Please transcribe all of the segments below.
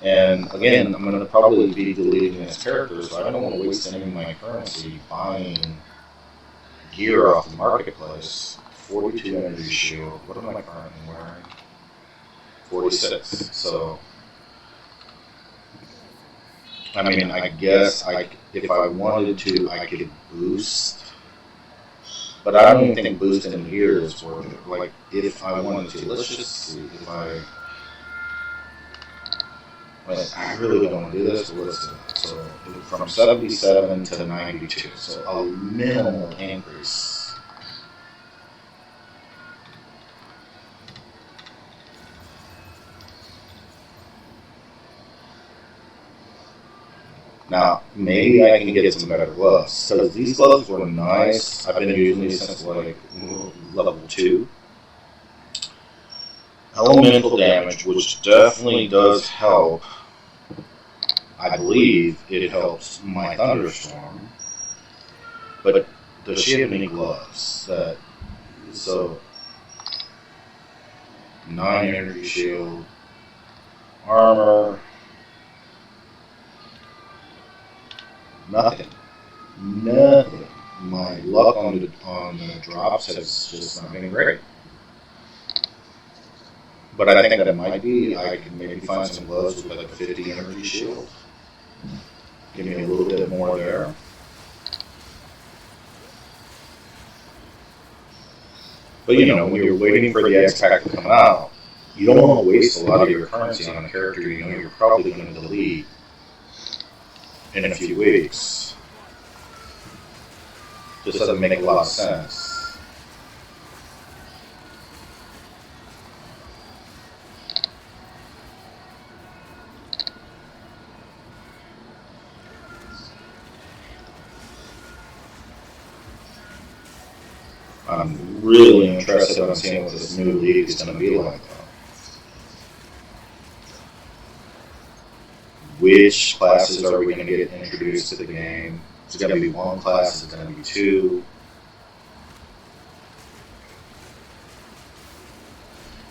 And again, I'm going to probably be deleting this character, so I don't want to waste any of my currency buying gear off the marketplace. 42 energy shield. What am I currently wearing? 46. So, I mean, I guess if I wanted to, I could boost. But I don't even think boosting gear is worth it. Like, if I wanted to, let's just see if I really don't want to do this, but let's do it. So, from 77 to 92. So, a minimal increase. Now, maybe I can get some better gloves. Because these gloves were nice. I've been using these since like level 2. Elemental damage, which definitely does help. I believe it helps my thunderstorm. But does she have any gloves? So 9 energy shield, armor. Nothing. My luck on the drops has just not been great. But I think that it might be. I can maybe find some gloves with like a 50 energy shield. Give me a little bit more there. But you know, when you're waiting for the X pack to come out, you don't want to waste a lot of your currency on a character you know you're probably going to delete in a few weeks. Just doesn't make a lot of sense. I'm really interested in seeing what this new league is going to be like, though. Which classes are we going to get introduced to the game? Is it going to be one class? Is it going to be 2?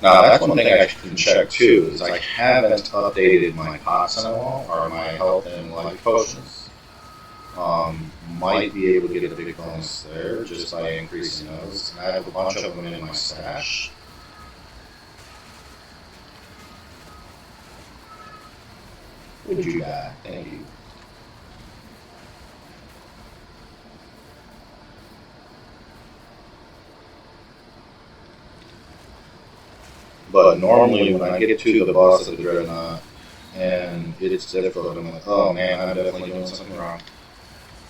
Now, that's one thing I can check too, is I haven't updated my pots in a while, or my health and life potions. Might be able to get a big bonus there just by increasing those. And I have a bunch of them in my stash. Would you die? Thank you. But normally when I get to the boss of the Dreadnought and it's difficult, I'm like, oh man, I'm definitely doing something wrong.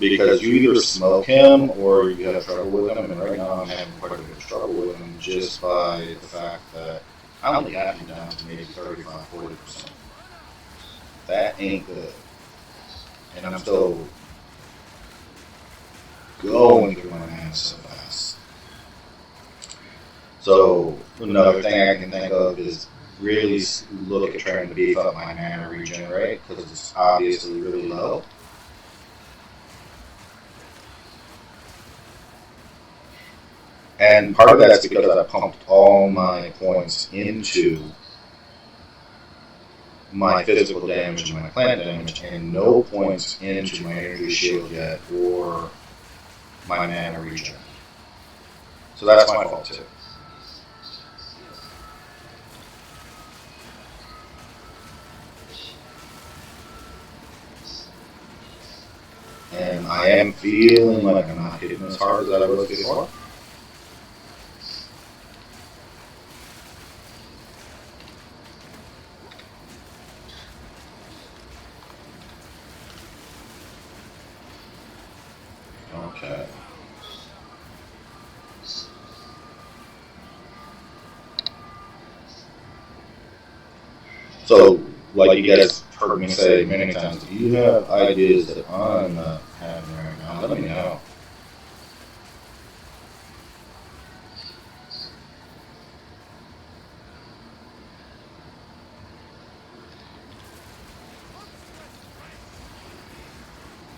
Because you either smoke him or you have trouble with him, and right now I'm having quite a bit of trouble with him just by the fact that I only have him down to maybe 35-40%. That ain't good. And I'm still going through my mana so fast. So another thing I can think of is really look at trying to beef up my mana regen rate, because it's obviously really low. And part of that's because I pumped all my points into my physical damage and my plant damage, and no points into my energy shield yet or my mana regen. So that's my fault too. And I am feeling like I'm not hitting as hard as I was before. Okay. So, like you guys heard me say many times, if you have ideas that I'm not having right now, let me know.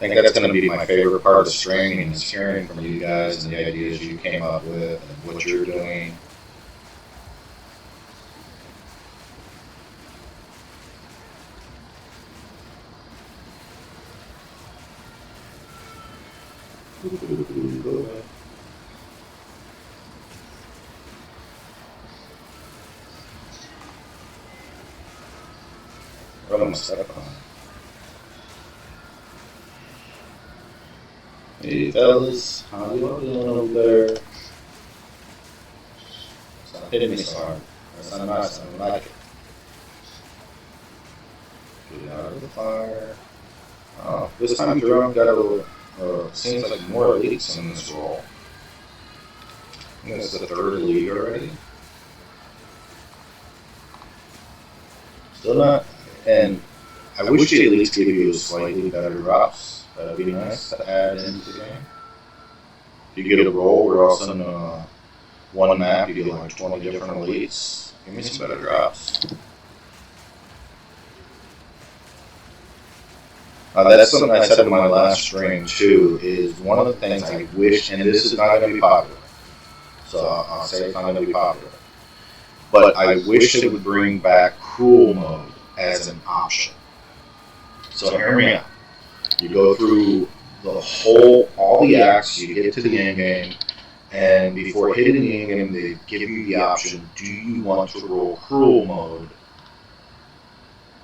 I think that's going to be my favorite part of the streaming, is hearing from you guys and the ideas you came up with and what you're doing. Go away. What am I stuck on? Hey fellas, how you doing over there? Stop hitting me so hard. That's not nice, I don't like it. Get out of the fire. Oh, this time Jerome got a little, seems like more elites in this role. I think it's the third league already. Still not, and I wish they at least give you slightly better drops. That would be nice to add into the game. If you get a roll where all of a sudden one map you get like 20 different elites, give me some better drops. That's something I said in my last stream too, is one of the things I wish, and this is not going to be popular, so I'll say it's not going to be popular, but I wish they would bring back cruel mode as an option. So hear me out. You go through all the acts, you get to the end game, and before hitting the end game, they give you the option, do you want to roll cruel mode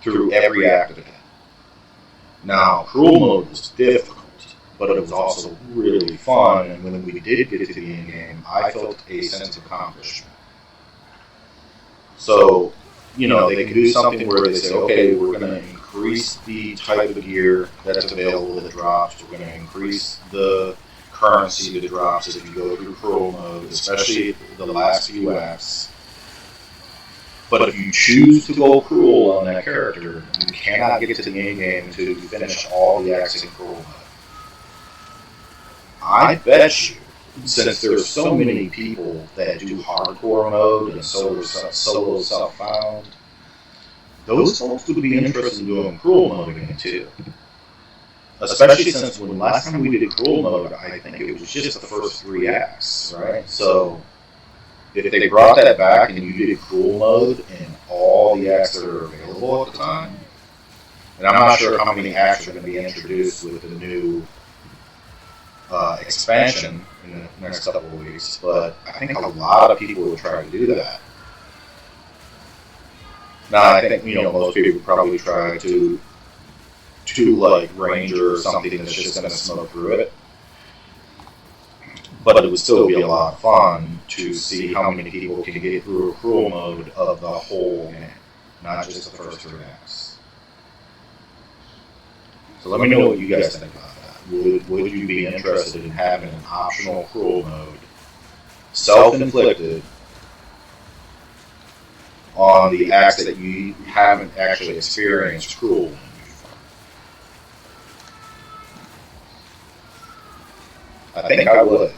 through every act of the game? Now, cruel mode was difficult, but it was also really fun, and when we did get to the end game, I felt a sense of accomplishment. So, they can do something where they say, okay, we're going to increase the type of gear that's available that drops, we're going to increase the currency that drops if you go through cruel mode, especially the last few acts. But if you choose to go cruel on that character, you cannot get to the end game until you finish all the acts in cruel mode. I bet you, since there's so many people that do hardcore mode and solo self-found, those folks would be interested in doing cruel mode again too. Especially since when last time we did cruel mode, I think it was just the first 3 acts, right? So if they brought that back and you did cruel mode in all the acts that are available at the time, and I'm not sure how many acts are going to be introduced with the new expansion in the next couple of weeks, but I think a lot of people will try to do that. Now, I think most people would probably try to like Ranger or something that's just going to smoke through it. But it would still be a lot of fun to see how many people can get through a cruel mode of the whole game, not just the first 3 acts. So let me know what you guys think about that. Would you be interested in having an optional cruel mode, self-inflicted, on the acts that you haven't actually experienced cruel in? I think I would.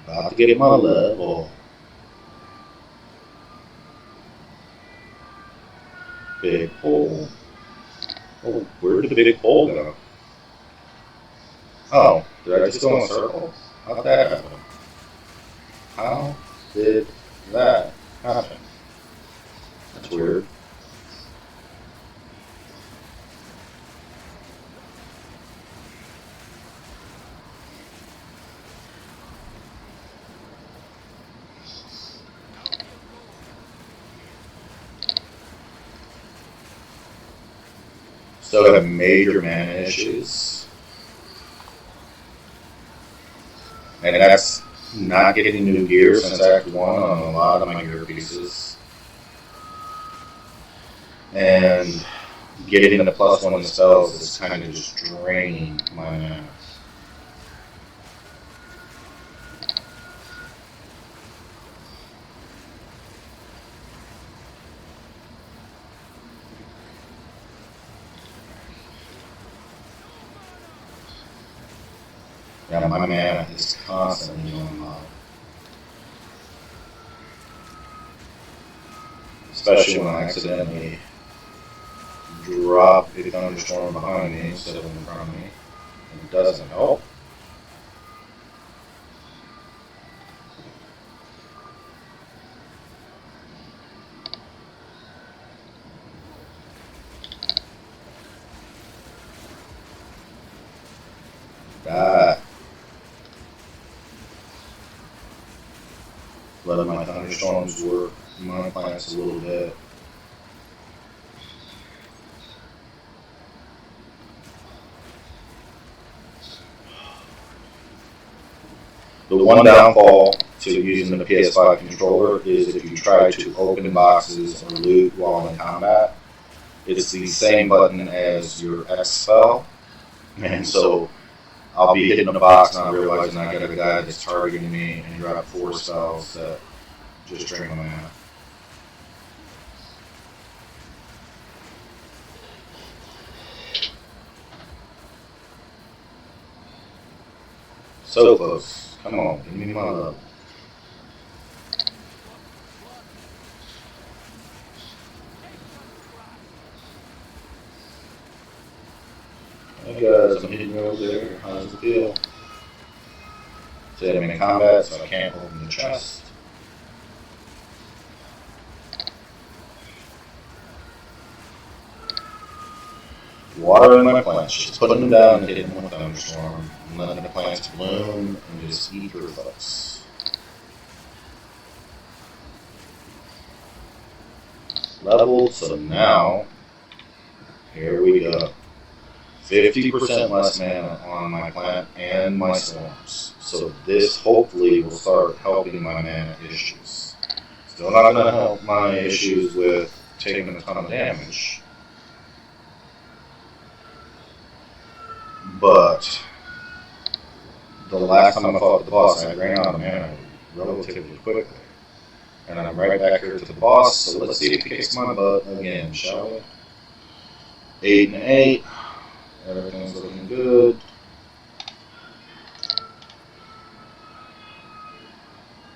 About to get my level. Big hole. Oh, where did the big hole go? Oh, did I just go in a circle? How'd that happen? How did that happen? That's weird. Still have major mana issues. And that's not getting new gear since Act 1 on a lot of my gear pieces. And getting the +1 spells is kind of just draining my mana. Yeah, my mana is constantly going low. Especially when I accidentally drop a thunderstorm behind me instead of in front of me. It doesn't help. That. Let my thunderstorms work my plants a little bit. The one downfall to using the PS5 controller is if you try to open boxes or loot while in combat, it's the same button as your X spell, and so I'll be hitting a box and I'll realize I got a guy that's targeting me and drop 4 spells that just drain my mana. So close. Come on, give me my love. Hey guys, I'm hitting you over there. How does it feel? See, I'm in combat, so I can't open the chest. Watering my plants, just putting them down and hitting them with thunderstorm, and letting the plants bloom and just eat their fucks. Leveled, so now, here we go. 50% less mana on my plant and my storms. So this hopefully will start helping my mana issues. Still not going to help my issues with taking a ton of damage. But the last time I fought the boss, I ran out of mana relatively quickly. And I'm right back here to the boss, so let's see if he kicks my butt again, shall we? 8 and 8. Everything's looking good.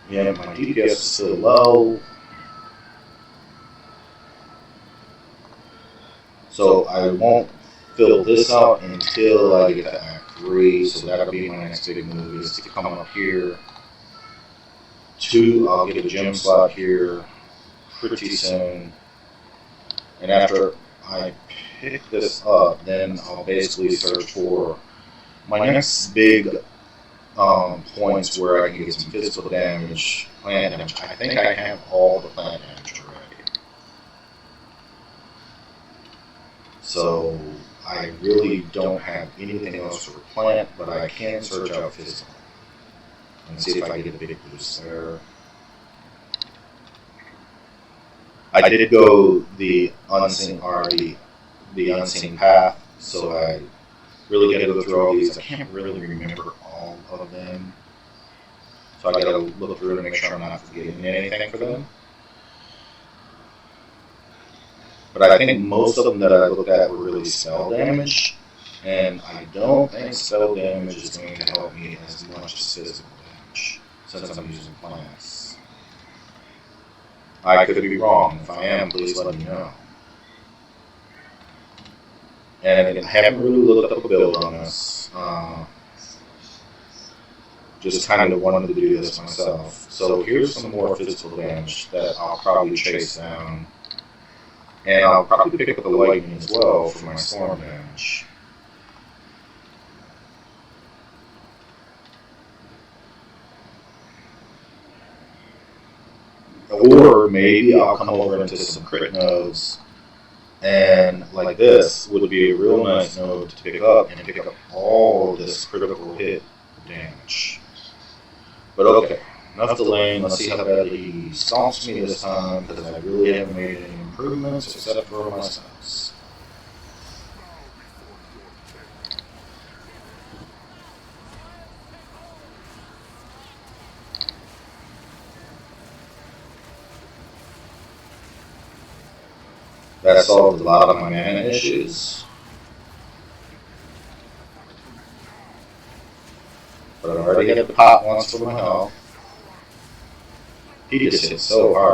Yeah, my DPS is still low. So I won't fill this out until I get to Act 3. So that'll be my next big move, is to come up here. 2, I'll get a gem slot here pretty soon. And after I pick this up, then I'll basically search for my next big points where I can get some physical damage, plant damage. I think I have all the plant damage already. So I really don't have anything else for plant, but I can search out physical and see if I get a big boost there. I did go the unseen path, so I really got to go through all these. I can't really remember all of them, so I got to look through to make sure I'm not forgetting anything for them. But I think most of them that I looked at were really spell damage, and I don't think spell damage is going to help me as much as physical damage, since I'm using plants. I could be wrong. If I am, please let me know. And I haven't really looked up a build on this. Just kind of wanted to do this myself. So here's some more physical damage that I'll probably chase down. And I'll probably pick up the lightning as well for my storm damage. Or maybe I'll come over into some crit nodes, and like this would be a real nice node to pick up and pick up all of this critical hit damage. But okay, enough delaying. Let's see how badly he stomps me this time, because I really haven't made any improvements except for my spells. That solved a lot of my mana issues. But I already hit the pot once for my health. He just hit so hard.